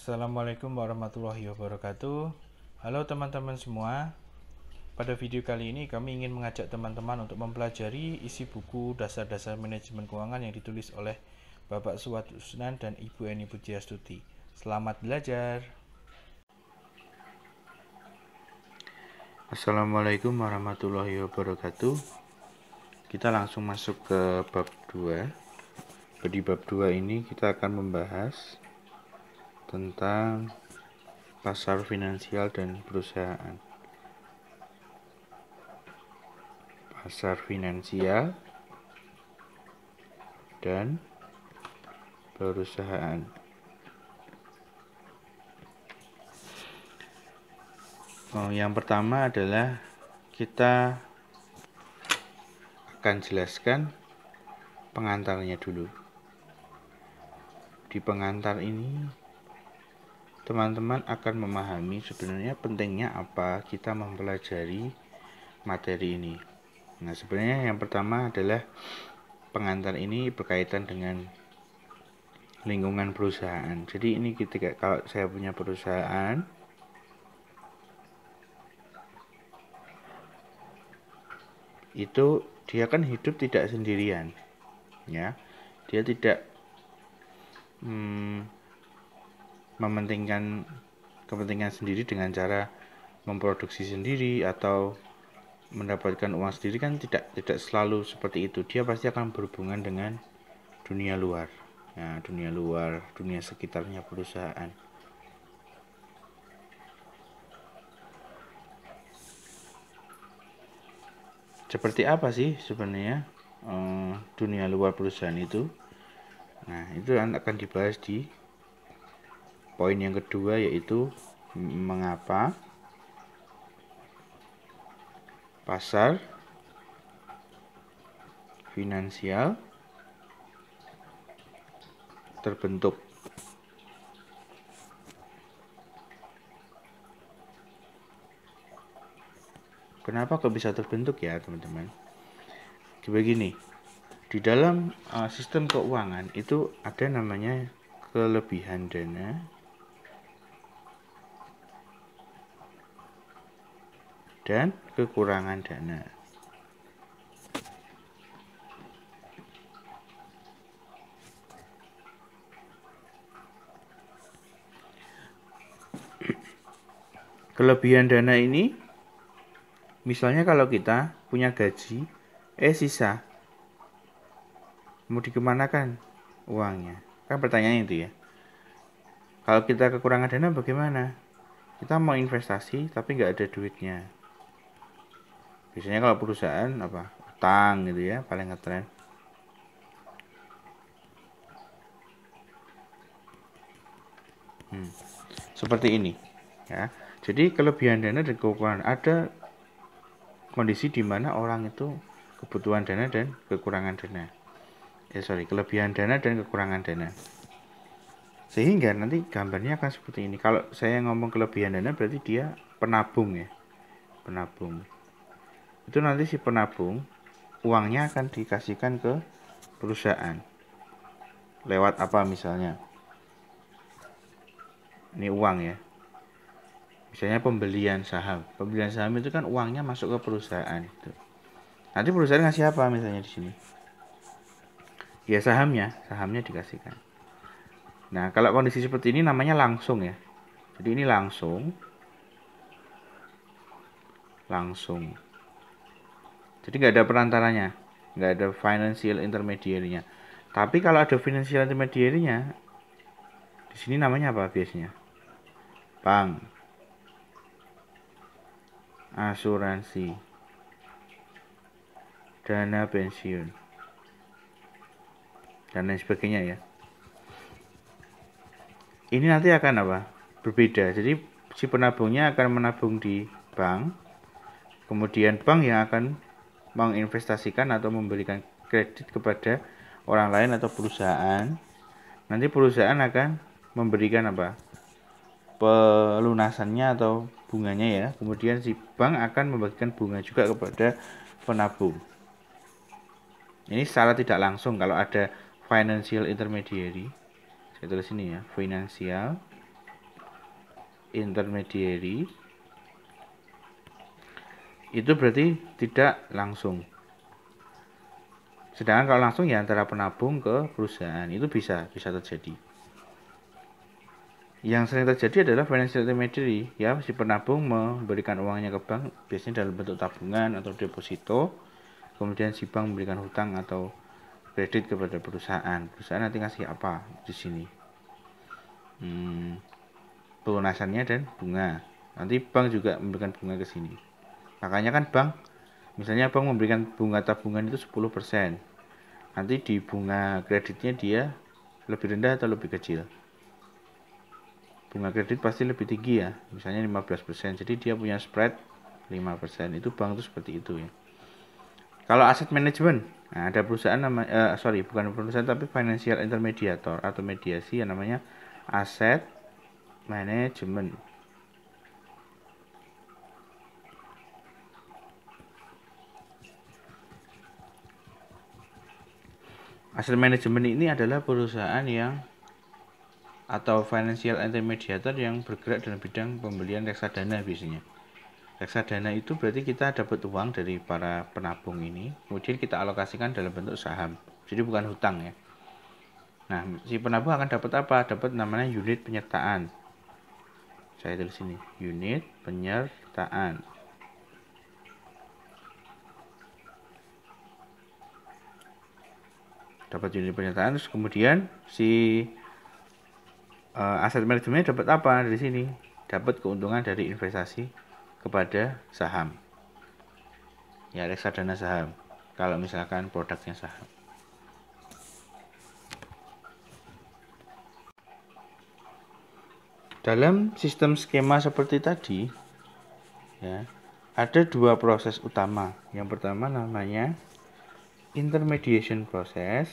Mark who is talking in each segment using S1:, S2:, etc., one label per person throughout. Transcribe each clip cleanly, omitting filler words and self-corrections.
S1: Assalamualaikum warahmatullahi wabarakatuh. Halo teman-teman semua. Pada video kali ini kami ingin mengajak teman-teman untuk mempelajari isi buku Dasar-Dasar Manajemen Keuangan yang ditulis oleh Bapak Suwad Usnan dan Ibu Eni Pujiastuti. Selamat belajar. Assalamualaikum warahmatullahi wabarakatuh. Kita langsung masuk ke bab 2. Di bab 2 ini kita akan membahas tentang pasar finansial dan perusahaan. Pasar finansial dan perusahaan. Yang pertama adalah kita akan jelaskan pengantarnya dulu. Di pengantar ini teman-teman akan memahami sebenarnya pentingnya apa kita mempelajari materi ini. Nah, sebenarnya yang pertama adalah pengantar ini berkaitan dengan lingkungan perusahaan. Jadi ini ketika kalau saya punya perusahaan, itu dia kan hidup tidak sendirian, ya. Dia tidak mementingkan kepentingan sendiri dengan cara memproduksi sendiri atau mendapatkan uang sendiri, kan tidak selalu seperti itu. Dia pasti akan berhubungan dengan dunia luar, ya, dunia sekitarnya perusahaan. Seperti apa sih sebenarnya dunia luar perusahaan itu? Nah, itu akan dibahas di poin yang kedua, yaitu mengapa pasar finansial terbentuk. Kenapa kok bisa terbentuk ya, teman-teman? Begini, di dalam sistem keuangan itu ada namanya kelebihan dana dan kekurangan dana. Kelebihan dana ini, misalnya kalau kita punya gaji, sisa, mau dikemanakan uangnya? Kan pertanyaannya itu ya. Kalau kita kekurangan dana bagaimana? Kita mau investasi tapi nggak ada duitnya. Biasanya kalau perusahaan apa? Utang gitu ya, paling ngetren. Seperti ini, ya. Jadi kelebihan dana dan kekurangan, ada kondisi di mana orang itu kebutuhan dana dan kekurangan dana. Kelebihan dana dan kekurangan dana. Sehingga nanti gambarnya akan seperti ini. Kalau saya ngomong kelebihan dana berarti dia penabung ya. Penabung. Itu nanti si penabung uangnya akan dikasihkan ke perusahaan. Lewat apa misalnya? Ini uang ya. Misalnya pembelian saham. Pembelian saham itu kan uangnya masuk ke perusahaan itu. Nanti perusahaan ngasih apa misalnya di sini? Ya sahamnya dikasihkan. Nah, kalau kondisi seperti ini namanya langsung ya. Jadi ini langsung. Jadi nggak ada perantaranya, nggak ada financial intermediary-nya. Tapi kalau ada financial intermediary-nya, di sini namanya apa biasanya? Bank, asuransi, dana pensiun, dan lain sebagainya ya. Ini nanti akan apa? Berbeda. Jadi si penabungnya akan menabung di bank, kemudian bank yang akan menginvestasikan atau memberikan kredit kepada orang lain atau perusahaan. Nanti perusahaan akan memberikan apa? Pelunasannya atau bunganya ya. Kemudian si bank akan membagikan bunga juga kepada penabung. Ini secara tidak langsung kalau ada financial intermediary. Saya tulis ini ya, financial intermediary itu berarti tidak langsung. Sedangkan kalau langsung ya antara penabung ke perusahaan, itu bisa terjadi. Yang sering terjadi adalah financial intermediary, ya, si penabung memberikan uangnya ke bank, biasanya dalam bentuk tabungan atau deposito, kemudian si bank memberikan hutang atau kredit kepada perusahaan. Perusahaan nanti ngasih apa di sini? Pelunasannya dan bunga. Nanti bank juga memberikan bunga ke sini. Makanya kan bank, misalnya bank memberikan bunga tabungan itu 10%. Nanti di bunga kreditnya dia lebih rendah atau lebih kecil? Bunga kredit pasti lebih tinggi ya, misalnya 15%. Jadi dia punya spread 5%. Itu bank itu seperti itu ya. Kalau aset management, nah ada perusahaan bukan perusahaan tapi financial intermediator atau mediasi yang namanya aset management. Aset management ini adalah perusahaan yang atau financial intermediator yang bergerak dalam bidang pembelian reksadana biasanya. Reksadana itu berarti kita dapat uang dari para penabung ini, kemudian kita alokasikan dalam bentuk saham. Jadi bukan hutang ya. Nah, si penabung akan dapat apa? Dapat namanya unit penyertaan. Saya tulis sini, unit penyertaan. Dapat unit penyertaan, terus kemudian si aset manajemen dapat apa dari sini? Dapat keuntungan dari investasi kepada saham. Ya, reksadana saham. Kalau misalkan produknya saham. Dalam sistem skema seperti tadi, ya, ada dua proses utama. Yang pertama namanya intermediation process.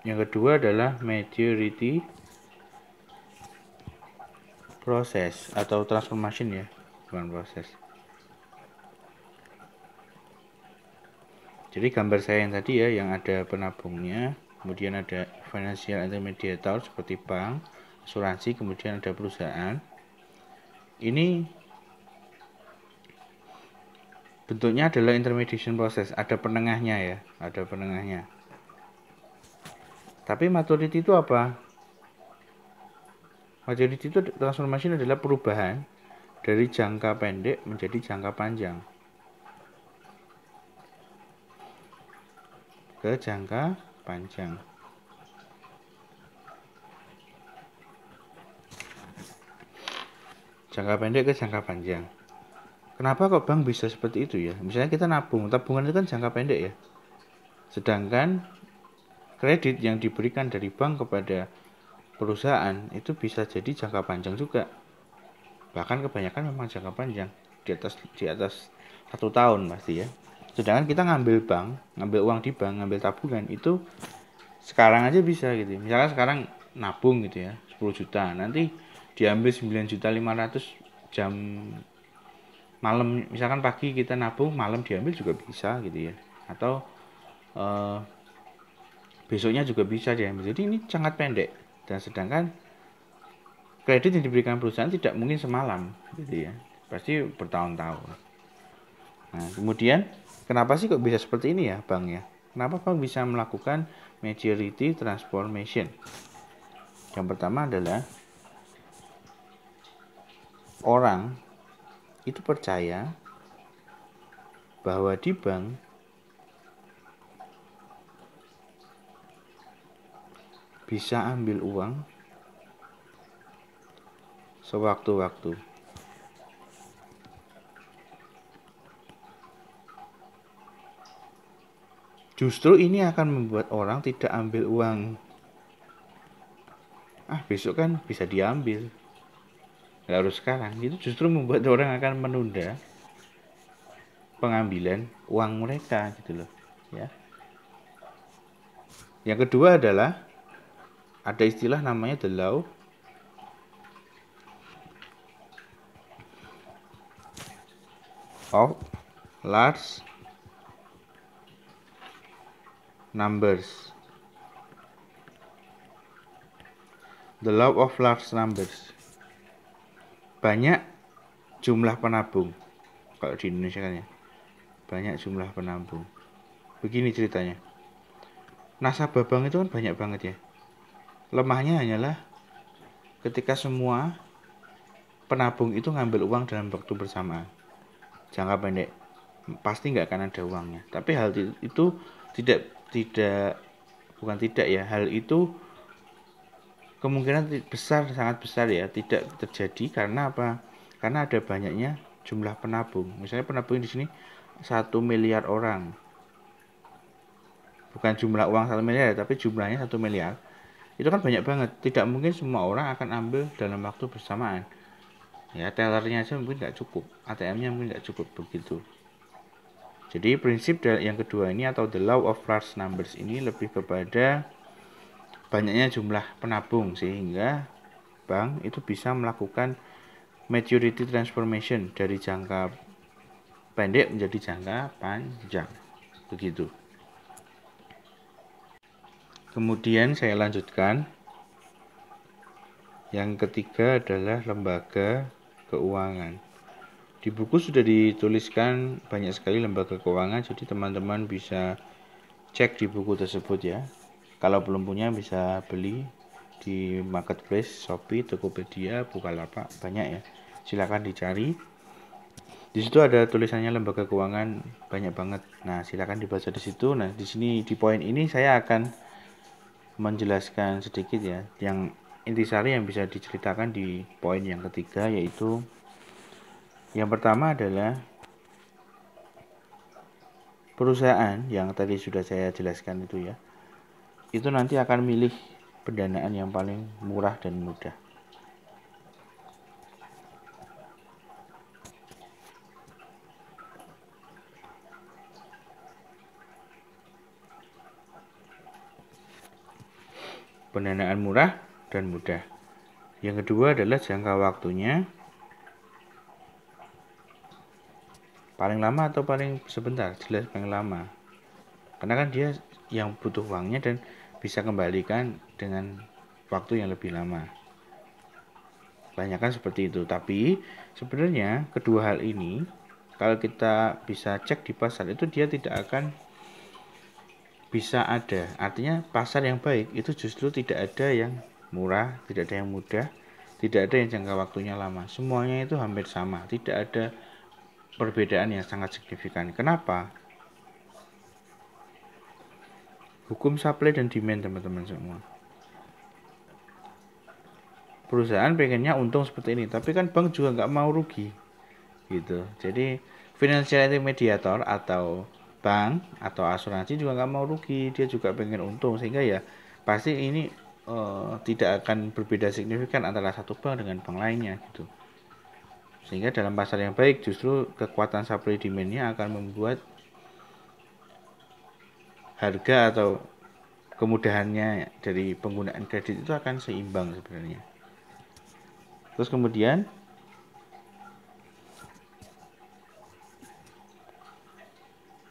S1: Yang kedua adalah maturity process atau transformation ya, bukan proses. Jadi gambar saya yang tadi ya, yang ada penabungnya, kemudian ada financial intermediator seperti bank, asuransi, kemudian ada perusahaan. Ini bentuknya adalah intermediation process, ada penengahnya ya, ada penengahnya. Tapi maturity itu apa? Maturity itu transformation adalah perubahan dari jangka pendek menjadi jangka panjang. Ke jangka panjang. Jangka pendek ke jangka panjang. Kenapa kok bank bisa seperti itu ya? Misalnya kita nabung, tabungan itu kan jangka pendek ya. Sedangkan kredit yang diberikan dari bank kepada perusahaan itu bisa jadi jangka panjang juga. Bahkan kebanyakan memang jangka panjang, di atas 1 tahun pasti ya. Sedangkan kita ngambil uang di bank, ngambil tabungan itu sekarang aja bisa gitu. Misalkan sekarang nabung gitu ya, 10 juta, nanti diambil 9.500.000 jam malam, misalkan pagi kita nabung, malam diambil juga bisa gitu ya. Atau besoknya juga bisa diambil. Jadi ini sangat pendek. Dan sedangkan kredit yang diberikan perusahaan tidak mungkin semalam gitu ya. Pasti bertahun-tahun. Nah, kemudian kenapa sih kok bisa seperti ini ya bank ya? Kenapa bank bisa melakukan maturity transformation? Yang pertama adalah orang itu percaya bahwa di bank bisa ambil uang sewaktu-waktu. Justru ini akan membuat orang tidak ambil uang. Besok kan bisa diambil. Nggak harus sekarang. Itu justru membuat orang akan menunda pengambilan uang mereka gitu loh. Ya. Yang kedua adalah ada istilah namanya the law of large numbers. The law of large numbers. Banyak jumlah penabung. Kalau di Indonesia kan ya. Banyak jumlah penabung. Begini ceritanya. Nasabah bank itu kan banyak banget ya. Lemahnya hanyalah ketika semua penabung itu ngambil uang dalam waktu bersamaan. Jangka pendek pasti nggak akan ada uangnya. Tapi hal itu bukan tidak ya. Hal itu kemungkinan sangat besar ya tidak terjadi karena apa? Karena ada banyaknya jumlah penabung. Misalnya penabung di sini 1 miliar orang. Bukan jumlah uang 1 miliar, tapi jumlahnya 1 miliar. Itu kan banyak banget. Tidak mungkin semua orang akan ambil dalam waktu bersamaan. Ya, tellernya aja mungkin nggak cukup, ATM-nya mungkin nggak cukup begitu. Jadi prinsip yang kedua ini atau the law of large numbers ini lebih kepada banyaknya jumlah penabung sehingga bank itu bisa melakukan maturity transformation dari jangka pendek menjadi jangka panjang. Begitu. Kemudian saya lanjutkan. Yang ketiga adalah lembaga keuangan. Di buku sudah dituliskan banyak sekali lembaga keuangan, jadi teman-teman bisa cek di buku tersebut ya. Kalau belum punya bisa beli di marketplace, Shopee, Tokopedia, Bukalapak, banyak ya. Silakan dicari. Di situ ada tulisannya lembaga keuangan banyak banget. Nah, silakan dibaca di situ. Nah, di sini di poin ini saya akan menjelaskan sedikit ya, yang intisari yang bisa diceritakan di poin yang ketiga, yaitu yang pertama adalah perusahaan yang tadi sudah saya jelaskan itu ya, itu nanti akan milih pendanaan yang paling murah dan mudah. Pendanaan murah dan mudah. Yang kedua adalah jangka waktunya paling lama atau paling sebentar. Jelas paling lama, karena kan dia yang butuh uangnya dan bisa kembalikan dengan waktu yang lebih lama. Kebanyakan seperti itu. Tapi sebenarnya kedua hal ini kalau kita bisa cek di pasar itu dia tidak akan bisa ada. Artinya pasar yang baik itu justru tidak ada yang murah, tidak ada yang mudah, tidak ada yang jangka waktunya lama. Semuanya itu hampir sama, tidak ada perbedaan yang sangat signifikan. Kenapa? Hukum supply dan demand, teman-teman semua. Perusahaan pengennya untung seperti ini, tapi kan bank juga nggak mau rugi, gitu. Jadi financial intermediator atau bank atau asuransi juga nggak mau rugi, dia juga pengen untung, sehingga ya pasti ini tidak akan berbeda signifikan antara satu bank dengan bank lainnya gitu. Sehingga dalam pasar yang baik justru kekuatan supply demand-nya akan membuat harga atau kemudahannya dari penggunaan kredit itu akan seimbang sebenarnya. Terus kemudian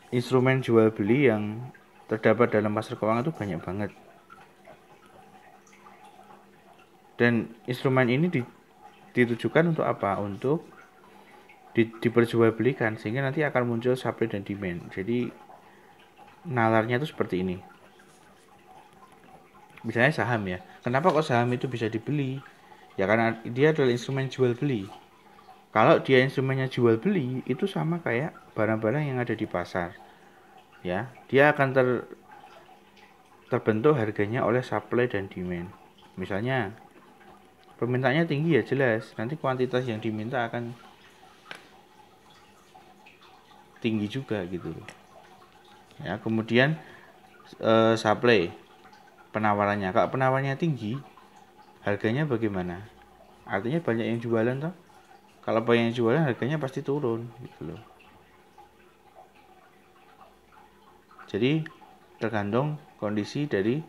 S1: instrumen jual beli yang terdapat dalam pasar keuangan itu banyak banget. Dan instrumen ini ditujukan untuk apa? Untuk diperjualbelikan, sehingga nanti akan muncul supply dan demand. Jadi nalarnya itu seperti ini. Misalnya saham ya. Kenapa kok saham itu bisa dibeli? Ya karena dia adalah instrumen jual beli. Kalau dia instrumennya jual beli, itu sama kayak barang-barang yang ada di pasar. Ya, dia akan terbentuk harganya oleh supply dan demand. Misalnya permintaannya tinggi ya jelas, nanti kuantitas yang diminta akan tinggi juga gitu. Ya, kemudian supply penawarannya. Kalau penawarannya tinggi, harganya bagaimana? Artinya banyak yang jualan toh. Kalau banyak yang jualan, harganya pasti turun gitu loh. Jadi tergantung kondisi dari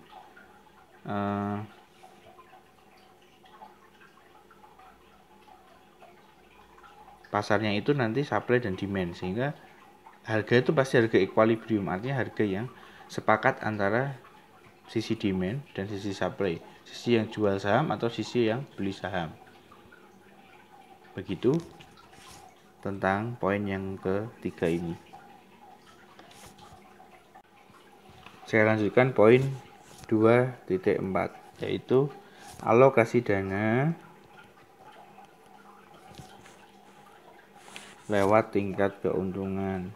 S1: pasarnya itu nanti supply dan demand, sehingga harga itu pasti harga equilibrium, artinya harga yang sepakat antara sisi demand dan sisi supply, sisi yang jual saham atau sisi yang beli saham. Begitu tentang poin yang ketiga ini. Saya lanjutkan poin 2.4, yaitu alokasi dana lewat tingkat keuntungan.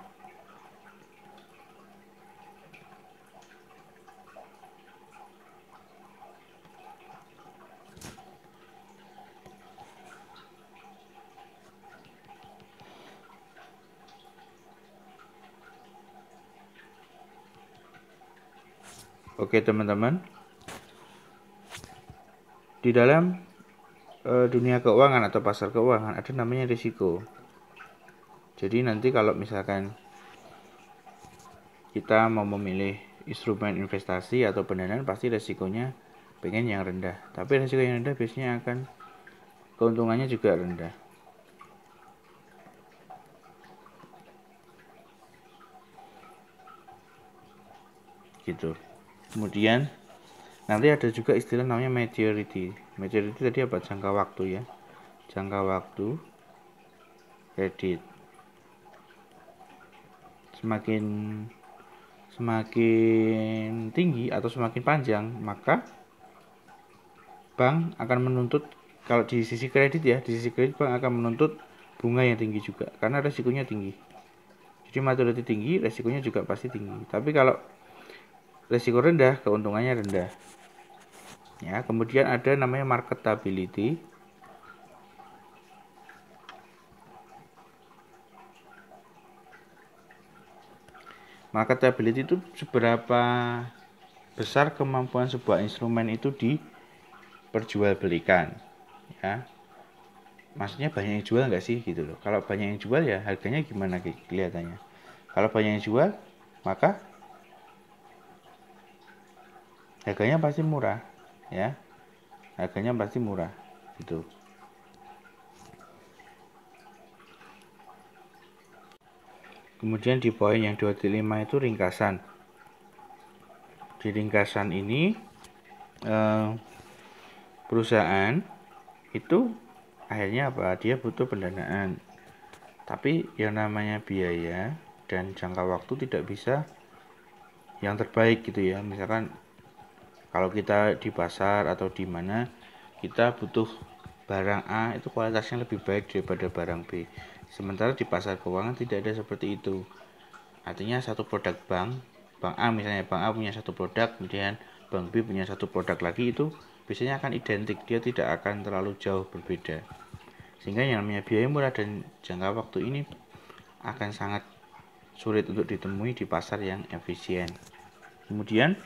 S1: Oke teman-teman, di dalam dunia keuangan atau pasar keuangan ada namanya risiko. Jadi nanti kalau misalkan kita mau memilih instrumen investasi atau pendanaan, pasti resikonya pengen yang rendah. Tapi resiko yang rendah biasanya akan keuntungannya juga rendah. Gitu. Kemudian nanti ada juga istilah namanya maturity. Maturity tadi apa? Jangka waktu ya. Jangka waktu kredit. Semakin tinggi atau semakin panjang, maka bank akan menuntut, kalau di sisi kredit ya, di sisi kredit bank akan menuntut bunga yang tinggi juga karena resikonya tinggi. Jadi maturity tinggi, resikonya juga pasti tinggi. Tapi kalau resiko rendah, keuntungannya rendah. Ya, kemudian ada namanya marketability. Marketability itu seberapa besar kemampuan sebuah instrumen itu diperjualbelikan. Ya, maksudnya banyak yang jual nggak sih gitu loh. Kalau banyak yang jual ya harganya gimana kelihatannya. Kalau banyak yang jual, maka harganya pasti murah, ya. Harganya pasti murah, gitu. Kemudian di poin yang 25 itu ringkasan. Di ringkasan ini perusahaan itu akhirnya apa? Dia butuh pendanaan. Tapi yang namanya biaya dan jangka waktu tidak bisa yang terbaik gitu ya. Misalkan kalau kita di pasar atau di mana kita butuh barang A itu kualitasnya lebih baik daripada barang B. Sementara di pasar keuangan tidak ada seperti itu. Artinya satu produk bank A misalnya, bank A punya satu produk, kemudian bank B punya satu produk lagi, itu biasanya akan identik, dia tidak akan terlalu jauh berbeda. Sehingga yang namanya biaya murah dan jangka waktu ini akan sangat sulit untuk ditemui di pasar yang efisien. Kemudian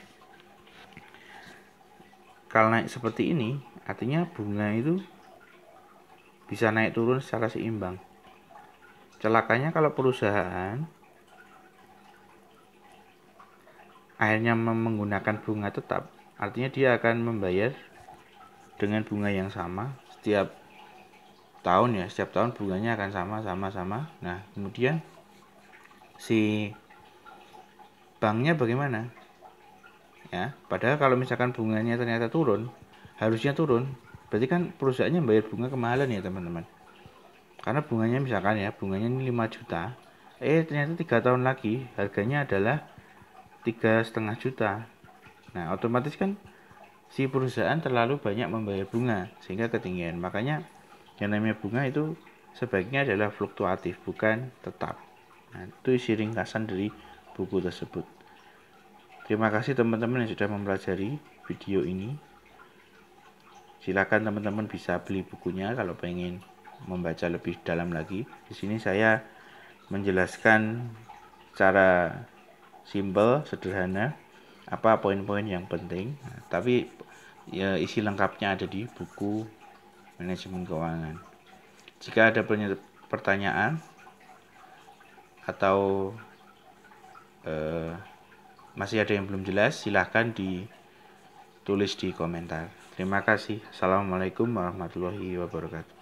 S1: kalau naik seperti ini, artinya bunga itu bisa naik turun secara seimbang. Celakanya kalau perusahaan akhirnya menggunakan bunga tetap, artinya dia akan membayar dengan bunga yang sama setiap tahun ya, setiap tahun bunganya akan sama. Nah, kemudian si banknya bagaimana? Ya, padahal kalau misalkan bunganya ternyata turun, harusnya turun, berarti kan perusahaannya bayar bunga kemahalan ya teman-teman. Karena bunganya misalkan ya, bunganya ini 5 juta, ternyata 3 tahun lagi harganya adalah 3,5 juta. Nah, otomatis kan si perusahaan terlalu banyak membayar bunga sehingga ketinggian. Makanya yang namanya bunga itu sebaiknya adalah fluktuatif, bukan tetap. Nah, itu isi ringkasan dari buku tersebut. Terima kasih teman-teman yang sudah mempelajari video ini. Silakan teman-teman bisa beli bukunya kalau pengen membaca lebih dalam lagi. Di sini saya menjelaskan secara simple, sederhana, apa poin-poin yang penting. Nah, tapi ya isi lengkapnya ada di buku manajemen keuangan. Jika ada pertanyaan atau masih ada yang belum jelas, silahkan ditulis di komentar. Terima kasih. Assalamualaikum warahmatullahi wabarakatuh.